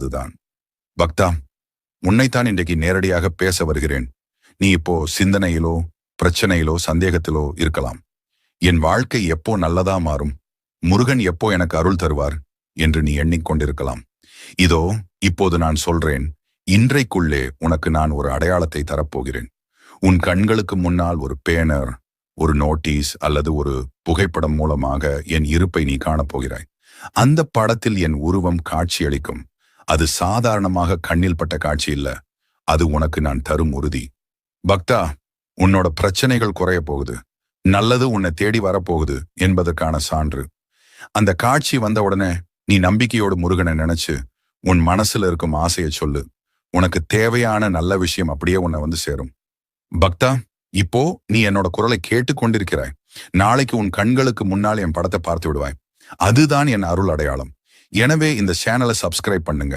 அதுதான். பக்தா, உன்னைத்தான் இன்றைக்கு நேரடியாக பேச வருகிறேன். நீ இப்போ சிந்தனையிலோ பிரச்சனையிலோ சந்தேகத்திலோ இருக்கலாம். என் வாழ்க்கை எப்போ நல்லதா மாறும், முருகன் எப்போ எனக்கு அருள் தருவார் என்று நீ எண்ணிக்கொண்டிருக்கலாம். இதோ இப்போது நான் சொல்றேன், இன்றைக்குள்ளே உனக்கு நான் ஒரு அடையாளத்தை தரப்போகிறேன். உன் கண்களுக்கு முன்னால் ஒரு பேனர், ஒரு நோட்டீஸ் அல்லது ஒரு புகைப்படம் மூலமாக என் இருப்பை நீ காணப்போகிறாய். அந்த படத்தில் என் உருவம் காட்சியளிக்கும். அது சாதாரணமாக கண்ணில் பட்ட காட்சி இல்ல, அது உனக்கு நான் தரும் உறுதி. பக்தா, உன்னோட பிரச்சனைகள் குறைய போகுது, நல்லது உன்னை தேடி வரப்போகுது என்பதற்கான சான்று. அந்த காட்சி வந்த உடனே நீ நம்பிக்கையோடு முருகனை நினைச்சு உன் மனசுல இருக்கும் ஆசையை சொல்லு. உனக்கு தேவையான நல்ல விஷயம் அப்படியே உன்னை வந்து சேரும். பக்தா, இப்போ நீ என்னோட குரலை கேட்டுக்கொண்டிருக்கிறாய். நாளைக்கு உன் கண்களுக்கு முன்னால் என் படத்தை பார்த்து விடுவாய். அதுதான் என் அருள் அடையாளம். எனவே இந்த சேனலை சப்ஸ்கிரைப் பண்ணுங்க.